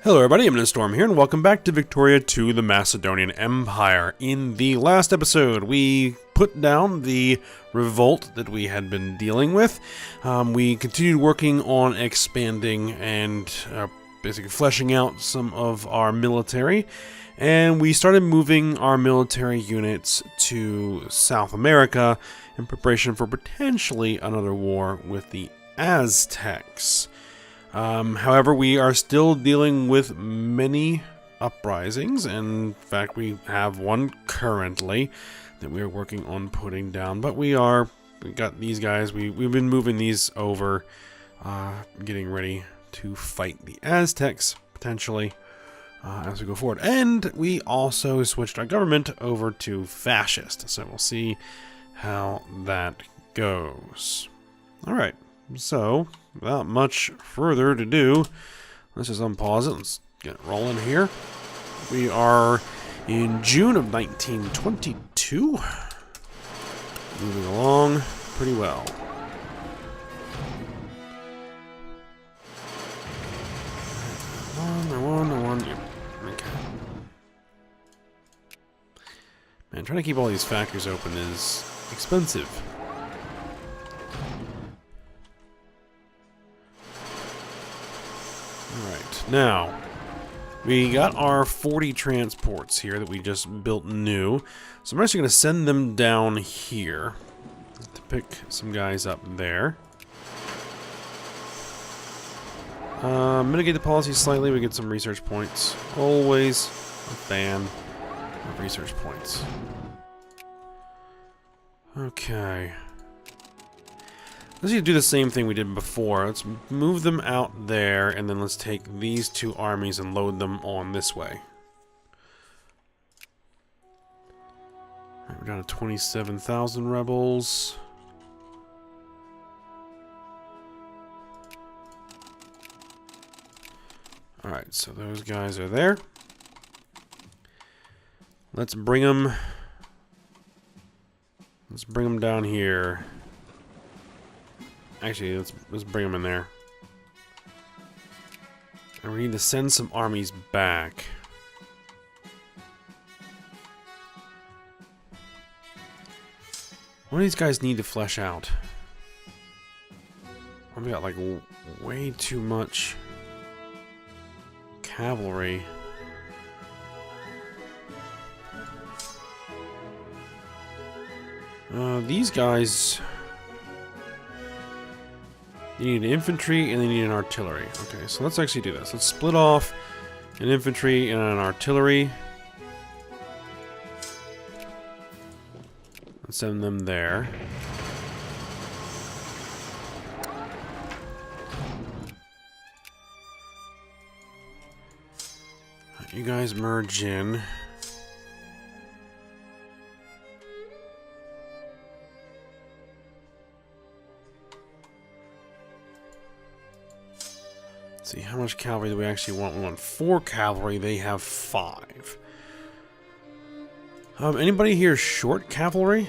Hello everybody, I'm Storm here, and welcome back to Victoria to the Macedonian Empire. In the last episode, we put down the revolt that we had been dealing with. We continued working on expanding and basically fleshing out some of our military, and we started moving our military units to South America in preparation for potentially another war with the Aztecs. However, we are still dealing with many uprisings, and in fact we have one currently that we are working on putting down, but we got these guys, we've been moving these over, getting ready to fight the Aztecs, potentially, as we go forward. And we also switched our government over to fascist, so we'll see how that goes. Alright. So, without much further to do, let's just unpause it. Let's get rolling here. We are in June of 1922. Moving along pretty well. One. Yep. Okay. Man, trying to keep all these factories open is expensive. Alright, now, we got our 40 transports here that we just built new. So I'm actually going to send them down here to pick some guys up there. Mitigate the policy slightly, we get some research points. Always a fan of research points. Okay. Let's do the same thing we did before. Let's move them out there, and then let's take these two armies and load them on this way. Alright, we're down to 27,000 rebels. Alright, so those guys are there. Let's bring them down here. Actually, let's bring them in there. And we need to send some armies back. What do these guys need to flesh out? We got like way too much cavalry. These guys, they need an infantry and they need an artillery. Okay, so let's actually do this. Let's split off an infantry and an artillery. Let's send them there. You guys merge in. See, how much cavalry do we actually want? We want 4 cavalry. They have 5. Anybody here short cavalry?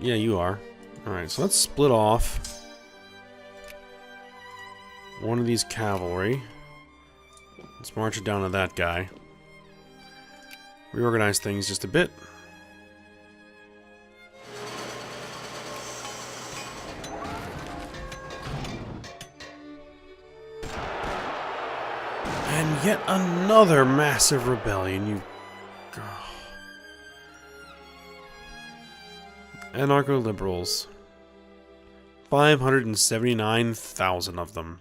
Yeah, you are. Alright, so let's split off one of these cavalry. Let's march it down to that guy. Reorganize things just a bit. And yet another massive rebellion, you... Oh. Anarcho-liberals. 579,000 of them.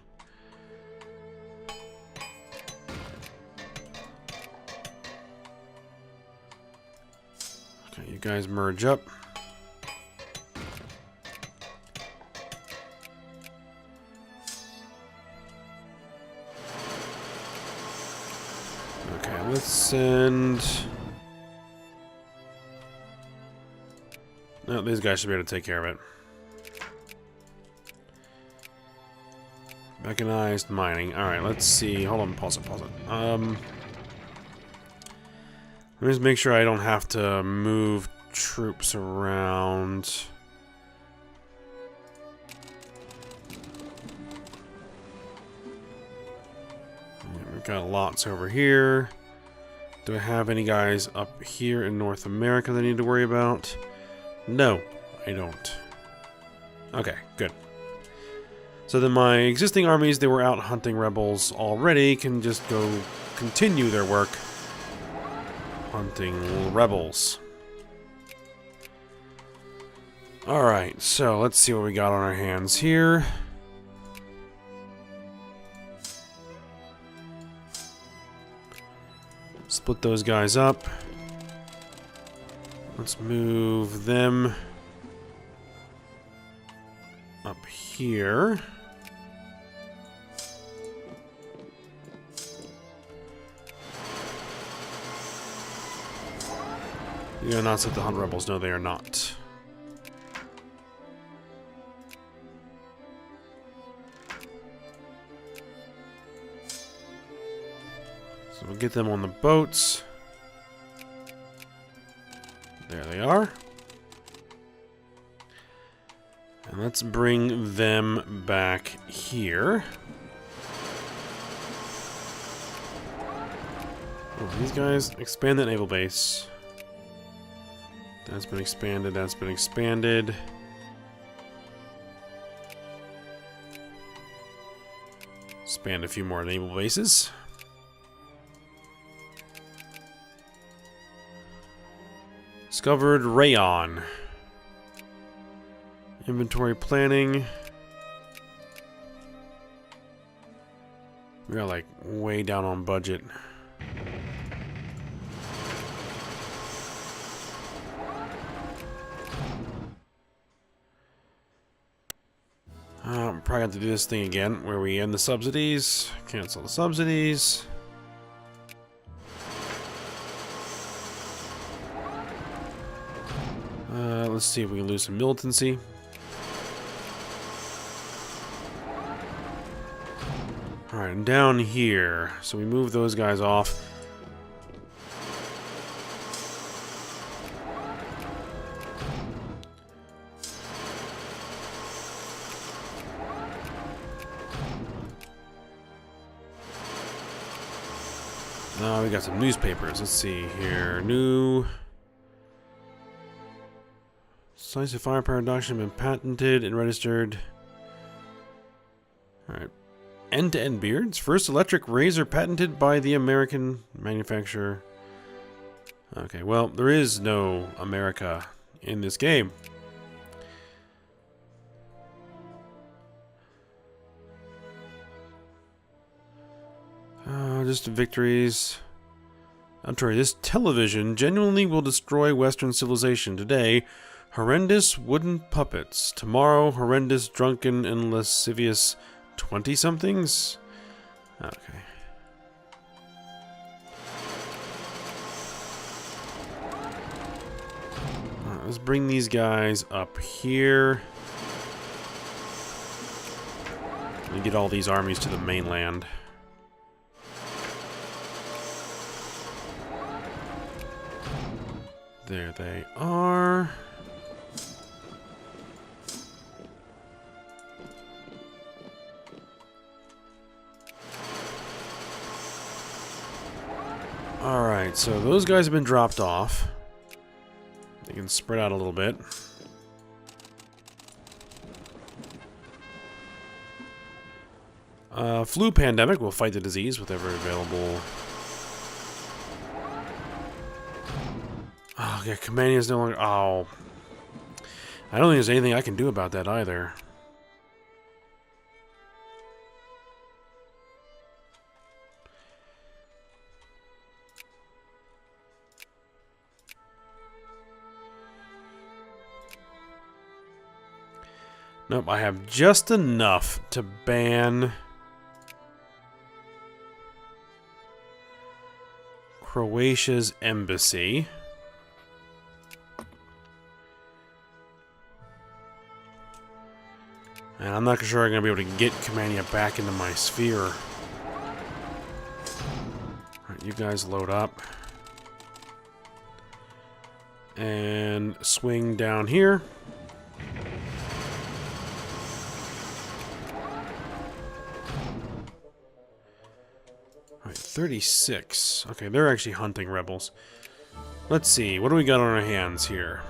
Okay, you guys merge up. Let's send... No, these guys should be able to take care of it. Mechanized mining. Alright, let's see. Hold on, pause it. Let me just make sure I don't have to move troops around. got lots over here. Do I have any guys up here in North America that I need to worry about? No, I don't. Okay, good. So then my existing armies that were out hunting rebels already can just go continue their work hunting rebels. Alright, so let's see what we got on our hands here. Split those guys up. Let's move them up here. You're not set to hunt rebels. No, they are not. So we'll get them on the boats. There they are. And let's bring them back here. Oh, these guys expand that naval base. That's been expanded, that's been expanded. Expand a few more naval bases. Discovered rayon. Inventory planning. We are like way down on budget. Probably have to do this thing again where we end the subsidies, cancel the subsidies. Let's see if we can lose some militancy. Alright, and down here. So we move those guys off. Now we got some newspapers. Let's see here. New. Decisive firepower doctrine been patented and registered. Alright. End-to-end beards. First electric razor patented by the American manufacturer. Okay, well, there is no America in this game. Just victories. I'm sorry, this television genuinely will destroy Western civilization. Today, horrendous wooden puppets. Tomorrow, horrendous drunken and lascivious 20-somethings? Okay. Alright, let's bring these guys up here. And get all these armies to the mainland. There they are. Alright, so those guys have been dropped off. They can spread out a little bit. Flu pandemic will fight the disease with every available. Oh, yeah, commanding is no longer. Oh. I don't think there's anything I can do about that either. Nope, I have just enough to ban Croatia's embassy. And I'm not sure I'm going to be able to get Commania back into my sphere. Alright, you guys load up. And swing down here. Alright, 36. Okay, they're actually hunting rebels. Let's see, what do we got on our hands here?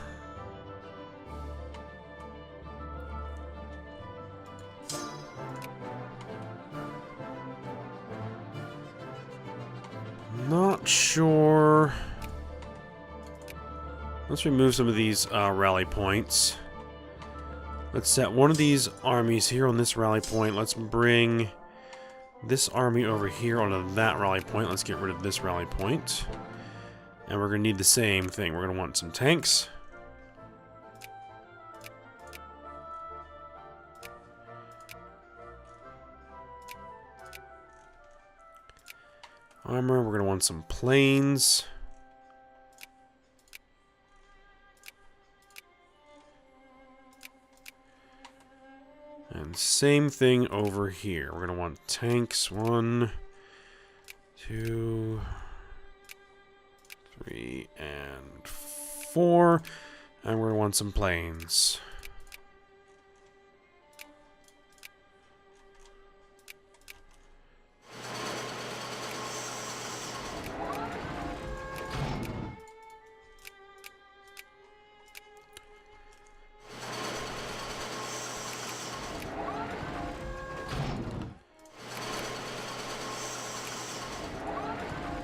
Not sure. Let's remove some of these rally points. Let's set one of these armies here on this rally point. Let's bring this army over here onto that rally point. Let's get rid of this rally point. And we're going to need the same thing. We're going to want some tanks. Armor, we're going to want some planes. And same thing over here. We're going to want tanks. 1, 2, 3, and 4. And we're going to want some planes.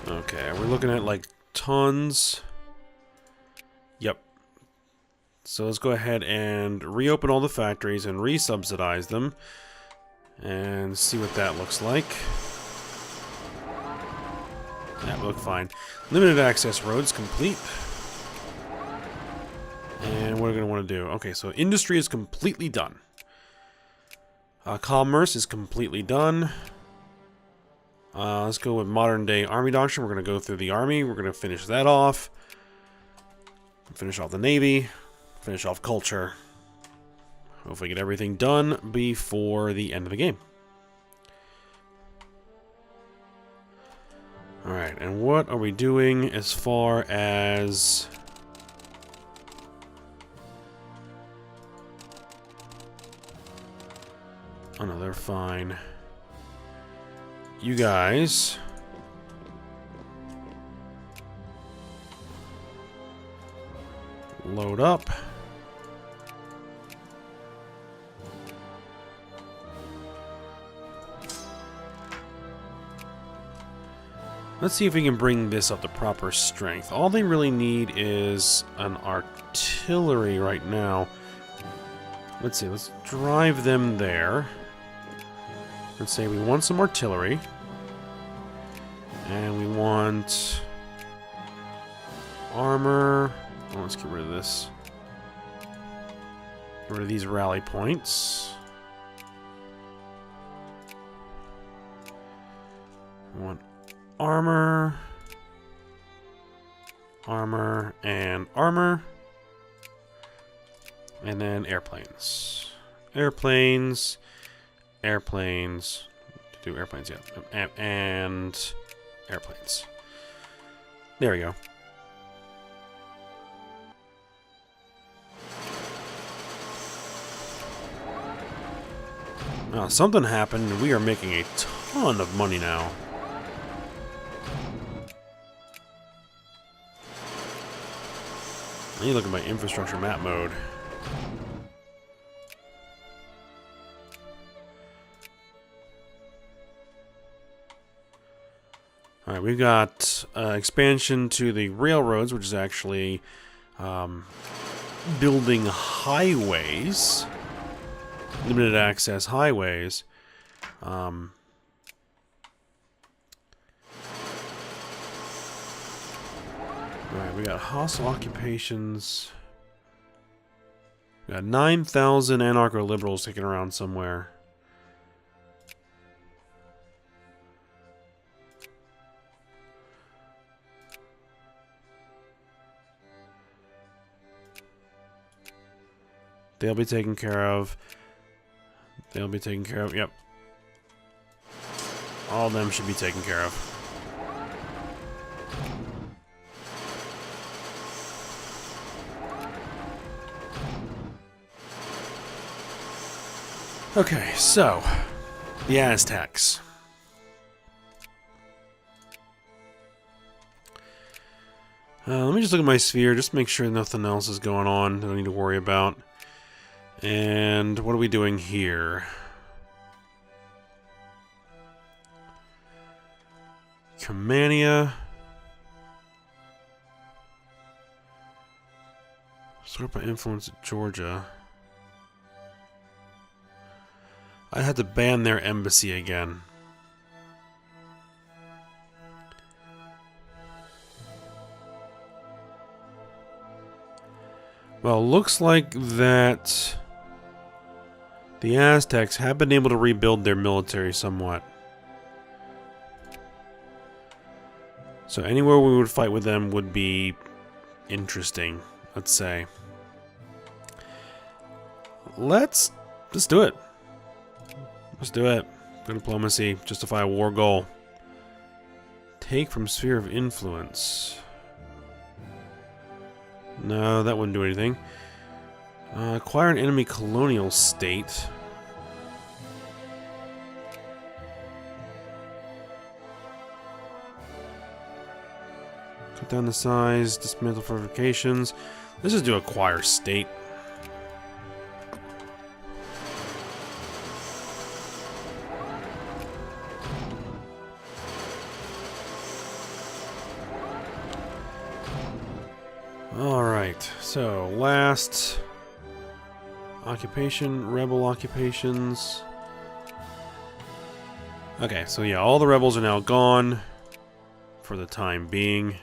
Okay, we're looking at like tons. Yep. So let's go ahead and reopen all the factories and re-subsidize them. And see what that looks like. That looked fine. Limited access roads complete. And what are we going to want to do? Okay, so industry is completely done. Commerce is completely done. Let's go with modern day army doctrine. We're going to go through the army. We're going to finish that off. Finish off the navy. Finish off culture. Hopefully get everything done before the end of the game. Alright, and what are we doing as far as... Oh no, they're fine. You guys... load up. Let's see if we can bring this up to proper strength. All they really need is an artillery right now. Let's see, let's drive them there. Let's say we want some artillery. And we want armor. Oh, let's get rid of this. Get rid of these rally points. We want armor. Armor and armor. And then airplanes. Airplanes. Airplanes. Do airplanes, yeah. And airplanes. There we go. Now, something happened, and we are making a ton of money now. I need to look at my infrastructure map mode. Alright, we've got expansion to the railroads, which is actually building highways. Limited access highways. Alright, we got hostile occupations. We got 9,000 anarcho-liberals kicking around somewhere. They'll be taken care of. They'll be taken care of. Yep. All of them should be taken care of. Okay, so the Aztecs. Let me just look at my sphere, just make sure nothing else is going on that I need to worry about. And what are we doing here? Cammania. Sort of influence Georgia. I had to ban their embassy again. Well, looks like that the Aztecs have been able to rebuild their military somewhat. So anywhere we would fight with them would be interesting, let's say. Let's do it. Let's do it. Good diplomacy. Justify a war goal. Take from sphere of influence. No, that wouldn't do anything. Acquire an enemy colonial state. Cut down the size, dismantle fortifications. Let's just do acquire state. Alright, so last occupation, rebel occupations. Okay, so yeah, all the rebels are now gone for the time being.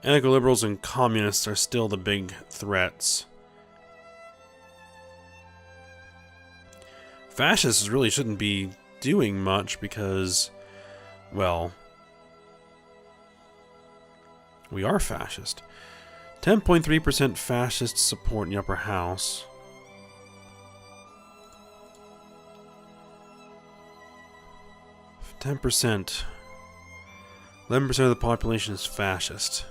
Anarcho-liberals and communists are still the big threats. Fascists really shouldn't be doing much because, well, we are fascist. 10.3% fascist support in the upper house. Ten 10%. 11% of the population is fascist.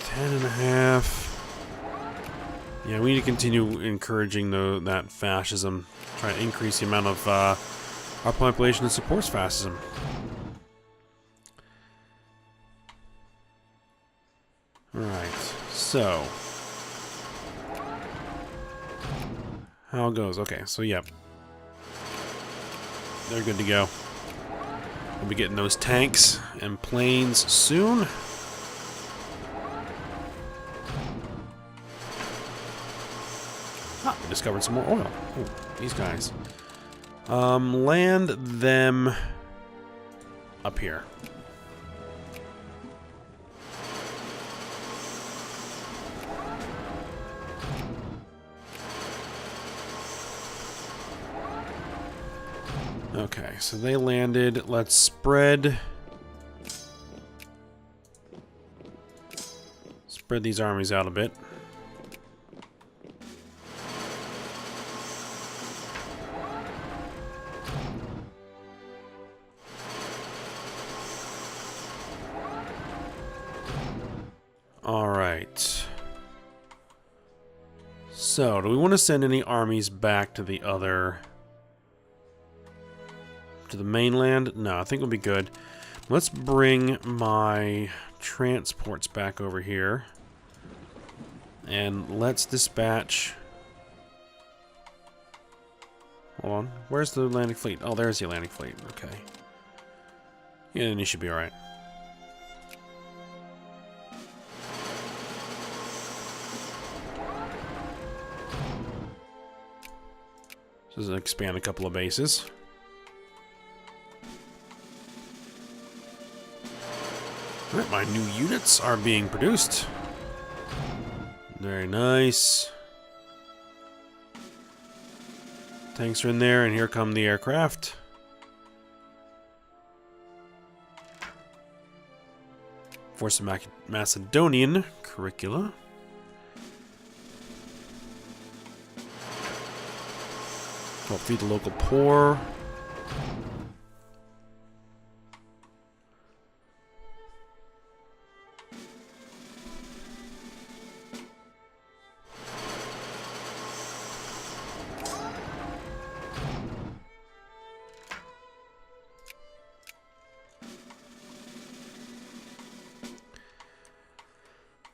Ten and a half. Yeah, we need to continue encouraging that fascism. Try to increase the amount of our population that supports fascism. Alright, so how it goes. Okay, so yep. They're good to go. We'll be getting those tanks and planes soon. Ah, we discovered some more oil. Ooh, these guys. Land them up here. Okay, so they landed. Let's spread these armies out a bit. Alright. So, do we want to send any armies back to the other... to the mainland? No, I think it'll be good. Let's bring my transports back over here. And let's dispatch... Hold on. Where's the Atlantic Fleet? Oh, there's the Atlantic Fleet. Okay. Yeah, then you should be alright. So let's expand a couple of bases. Alright, my new units are being produced. Very nice. Tanks are in there, and here come the aircraft. For some Macedonian curricula. Help feed the local poor.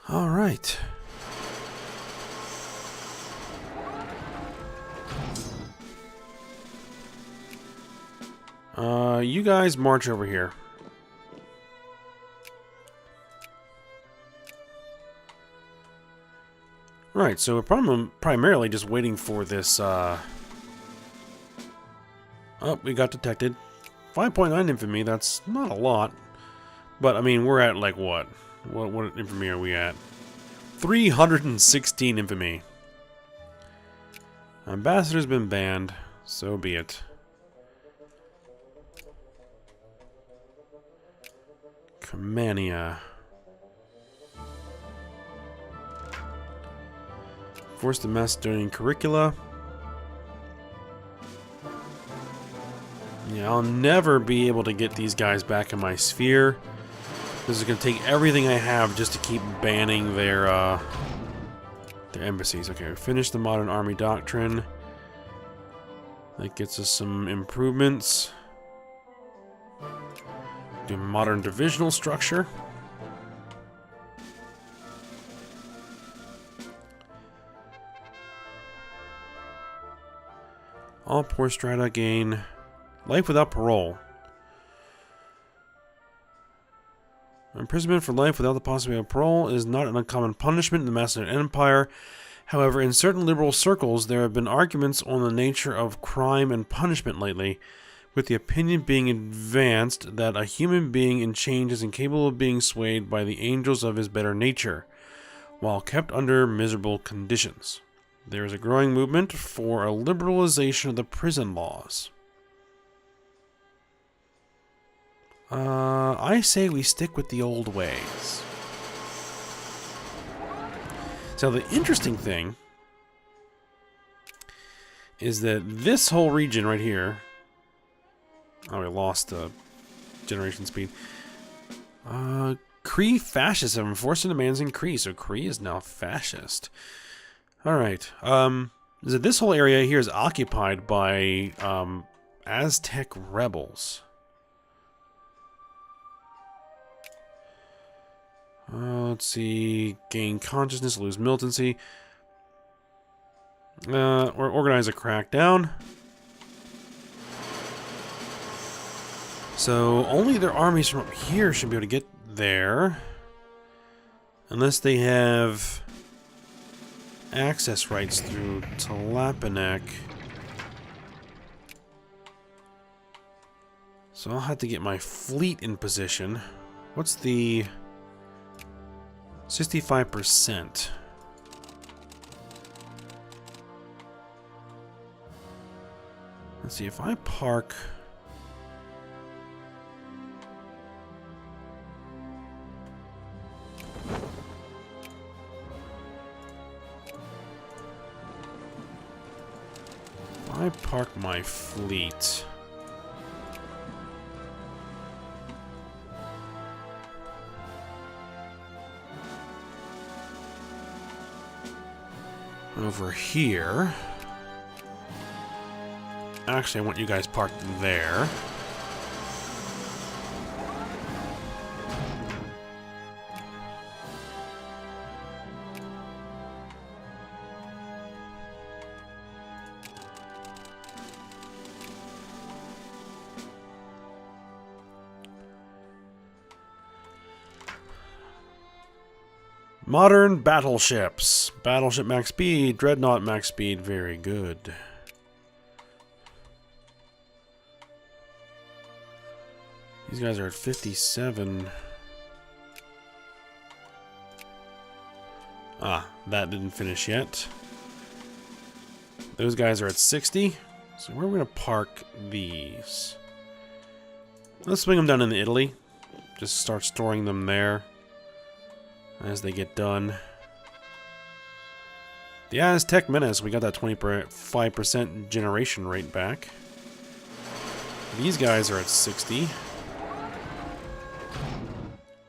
All right. You guys march over here. Right, so we're primarily just waiting for this, Oh, we got detected. 5.9 infamy, that's not a lot. But, I mean, we're at, like, what? What infamy are we at? 316 infamy. Ambassador's been banned. So be it. Cammania. Force the Macedonian curricula. Yeah, I'll never be able to get these guys back in my sphere. This is going to take everything I have just to keep banning their embassies. Okay, finish the modern army doctrine. That gets us some improvements. Do modern divisional structure. All poor strata gain life without parole. Imprisonment for life without the possibility of parole is not an uncommon punishment in the Macedonian Empire. However, in certain liberal circles, there have been arguments on the nature of crime and punishment lately, with the opinion being advanced that a human being in chains is incapable of being swayed by the angels of his better nature, while kept under miserable conditions. There is a growing movement for a liberalization of the prison laws. I say we stick with the old ways. So the interesting thing is that this whole region right here... Oh, we lost generation speed. Cree fascism. Enforcing demands increase. So Cree is now fascist. Alright. Is that this whole area here is occupied by Aztec rebels. Let's see. Gain consciousness, lose militancy. Or organize a crackdown. So only their armies from up here should be able to get there. Unless they have access rights through Tlapanek. So I'll have to get my fleet in position. What's the... 65%. Let's see, if I park... If I park my fleet... over here. Actually, I want you guys parked there. Modern battleships. Battleship max speed, dreadnought max speed, very good. These guys are at 57. Ah, that didn't finish yet. Those guys are at 60. So where are we going to park these? Let's swing them down into Italy. Just start storing them there as they get done. The Aztec Menace, we got that 25% generation rate back. These guys are at 60.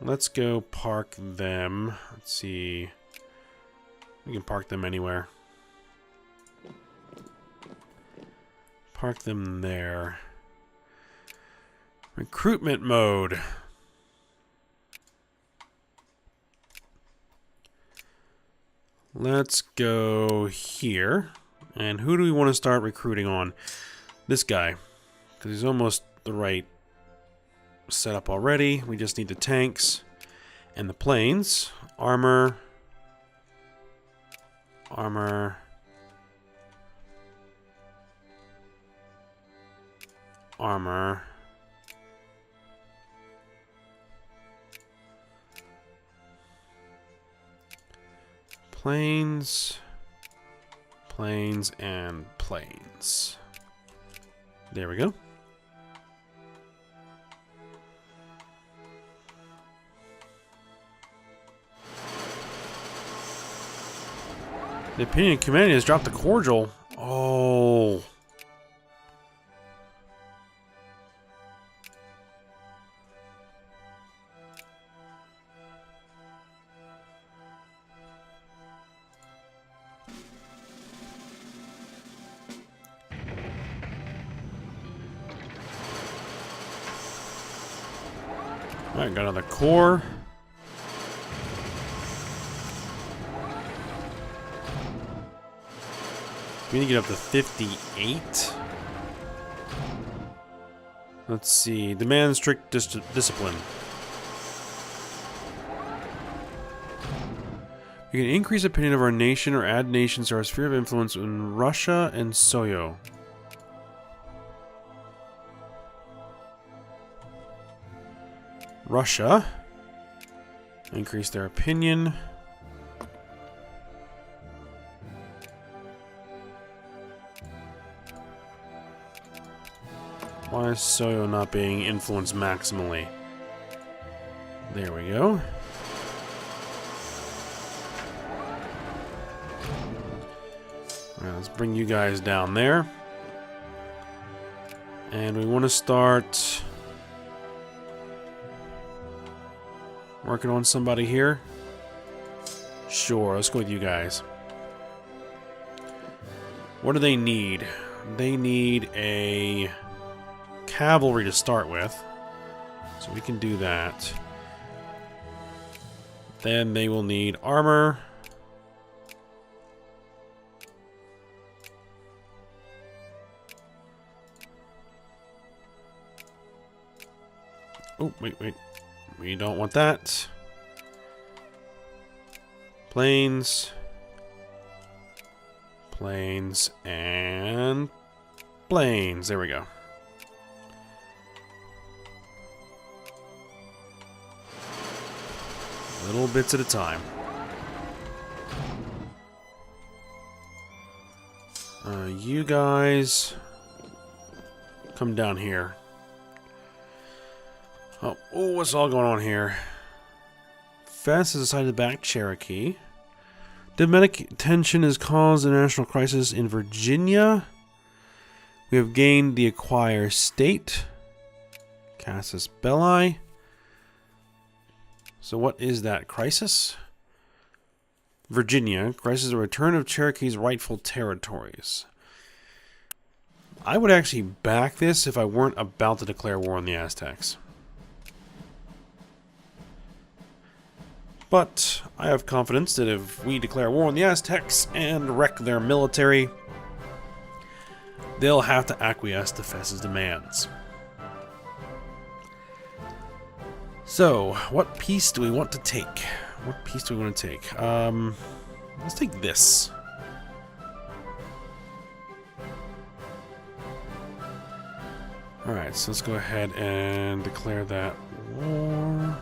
Let's go park them. Let's see. We can park them anywhere. Park them there. Recruitment mode. Let's go here. And who do we want to start recruiting on? This guy. Because he's almost the right setup already. We just need the tanks and the planes. Armor. Armor. Armor. Planes. Planes and planes. There we go. The opinion of humanity has dropped the cordial. Oh. Alright, got another core. We need to get up to 58. Let's see. Demand strict discipline. You can increase opinion of our nation or add nations to our sphere of influence in Russia and Soyo. Russia. Increase their opinion. Why is Soyo not being influenced maximally? There we go. Alright, let's bring you guys down there. And we want to start working on somebody here. Sure, let's go with you guys. What do they need? They need a cavalry to start with, so we can do that. Then they will need armor. Oh, wait. We don't want that. Planes. Planes and planes. There we go. Little bits at a time. You guys come down here. Oh, what's all going on here? Fast has decided to back Cherokee. Diplomatic tension has caused a national crisis in Virginia. We have gained the acquire state. Casus Belli. So what is that crisis? Virginia. Crisis the return of Cherokee's rightful territories. I would actually back this if I weren't about to declare war on the Aztecs. But I have confidence that if we declare war on the Aztecs and wreck their military, they'll have to acquiesce to Fess's demands. So, what piece do we want to take? What piece do we want to take? Let's take this. Alright, so let's go ahead and declare that war.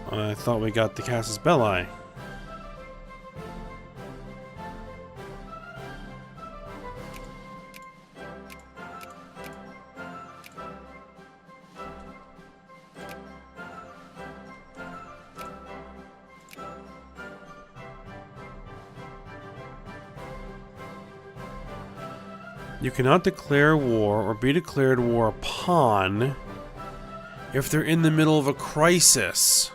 I thought we got the Casus Belli. You cannot declare war or be declared war upon if they're in the middle of a crisis.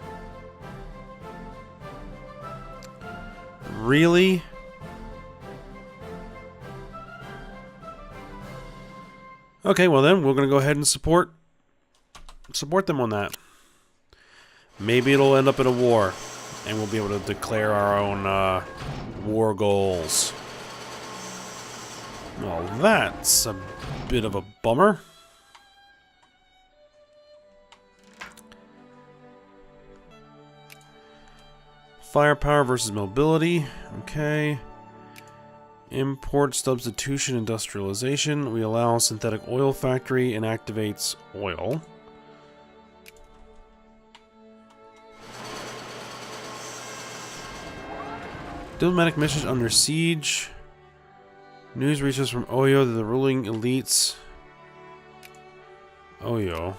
Really? Okay, well then, we're going to go ahead and support them on that. maybe it'll end up in a war, and we'll be able to declare our own war goals. Well, that's a bit of a bummer. Firepower versus mobility. Okay. Import substitution industrialization. We allow synthetic oil factory and activates oil. Diplomatic mission under siege. News reaches from Oyo that the ruling elites. Oyo.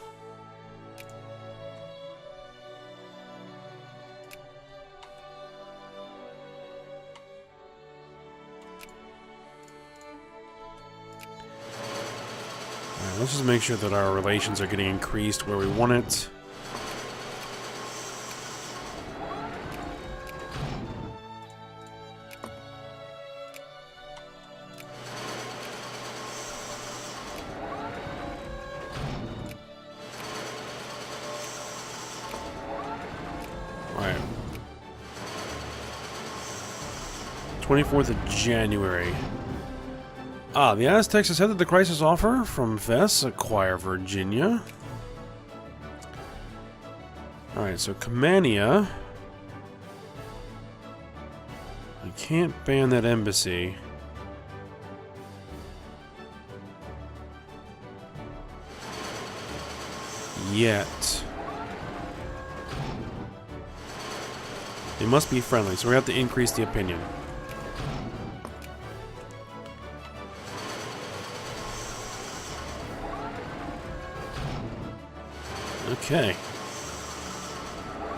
Alright, let's just make sure that our relations are getting increased where we want it. Alright. 24th of January. Ah, the Aztecs accepted the crisis offer from Vess. Acquire Virginia. Alright, so Camanea. I can't ban that embassy. Yet. They must be friendly, so we have to increase the opinion. Okay.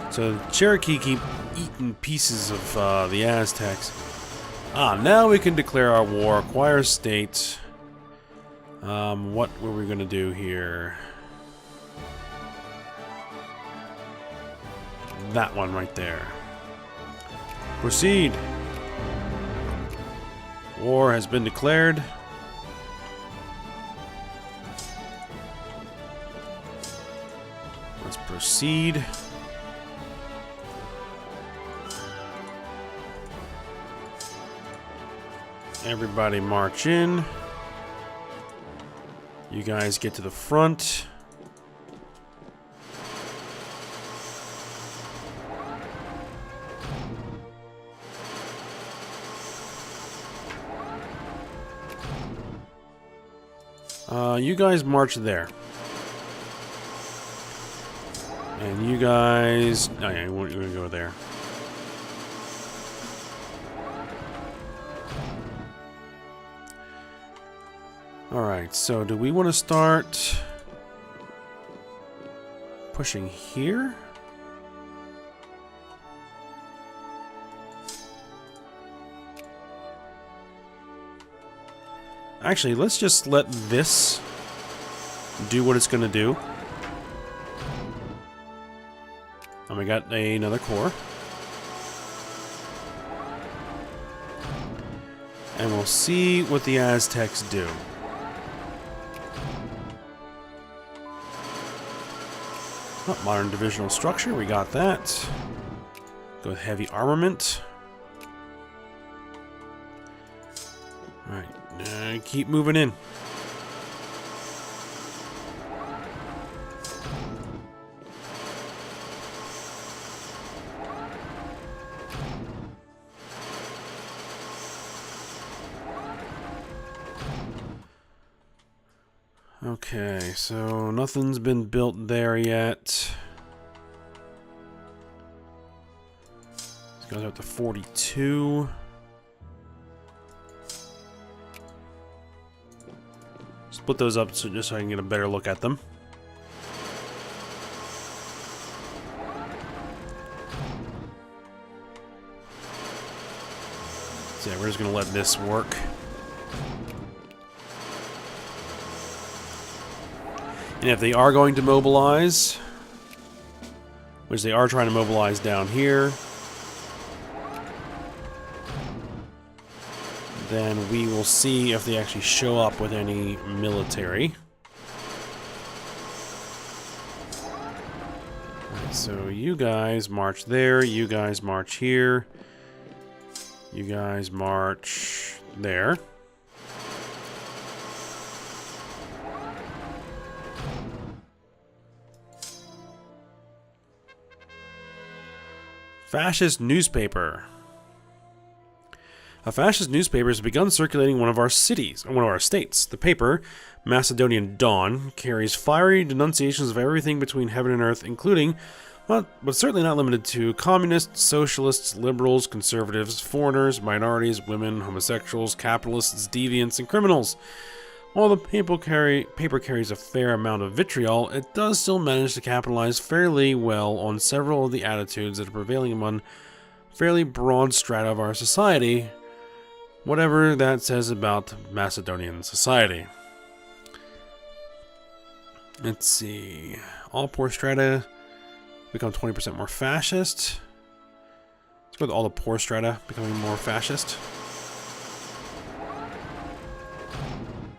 So the Cherokee keep eating pieces of the Aztecs. Ah, now we can declare our war, acquire state. What were we gonna do here? That one right there. Proceed. War has been declared. Let's proceed. Everybody march in. You guys get to the front. You guys march there. And you guys... Oh yeah, we're gonna go there. Alright, so do we want to start pushing here? Actually, let's just let this do what it's going to do. And we got another core. And we'll see what the Aztecs do. Oh, modern divisional structure, we got that. Go with heavy armament. Alright, keep moving in. Okay, so nothing's been built there yet. This goes up to 42. Split those up so just so I can get a better look at them. So yeah, we're just gonna let this work. And if they are going to mobilize, which they are trying to mobilize down here, then we will see if they actually show up with any military. So you guys march there, you guys march here, you guys march there. Fascist newspaper. A fascist newspaper has begun circulating in one of our states. The paper, Macedonian Dawn, carries fiery denunciations of everything between heaven and earth, including, but certainly not limited to, communists, socialists, liberals, conservatives, foreigners, minorities, women, homosexuals, capitalists, deviants, and criminals. While the paper carries a fair amount of vitriol, it does still manage to capitalize fairly well on several of the attitudes that are prevailing among fairly broad strata of our society, whatever that says about Macedonian society. Let's see. All poor strata become 20% more fascist. Let's go with all the poor strata becoming more fascist,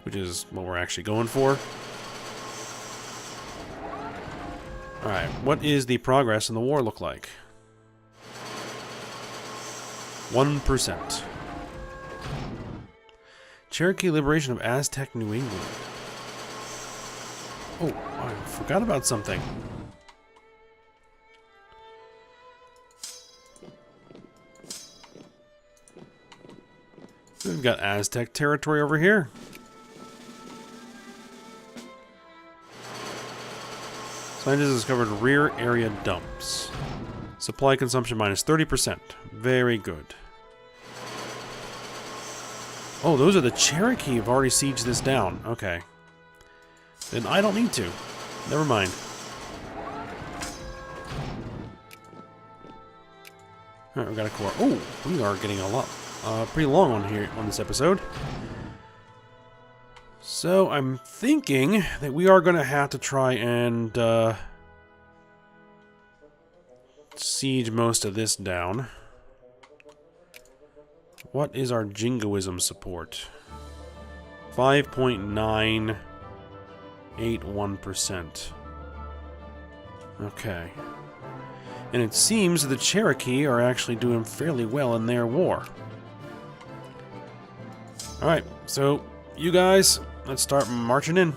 which is what we're actually going for. Alright, what is the progress in the war look like? 1%. Cherokee liberation of Aztec New England. Oh, I forgot about something. We've got Aztec territory over here. Scientists discovered rear area dumps. Supply consumption minus 30%. Very good. Oh, those are the Cherokee who've already sieged this down. Okay. Then I don't need to. Never mind. Alright, we got a core. Oh, we are getting a lot. Pretty long on here on this episode. So I'm thinking that we are going to have to try and siege most of this down. What is our jingoism support? 5.981%. Okay. And it seems the Cherokee are actually doing fairly well in their war. Alright, so you guys, let's start marching in.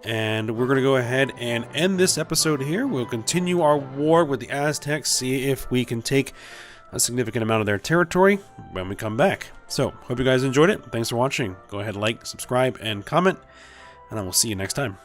And we're going to go ahead and end this episode here. We'll continue our war with the Aztecs, see if we can take a significant amount of their territory when we come back. So, hope you guys enjoyed it. Thanks for watching. Go ahead, like, subscribe, and comment, and I will see you next time.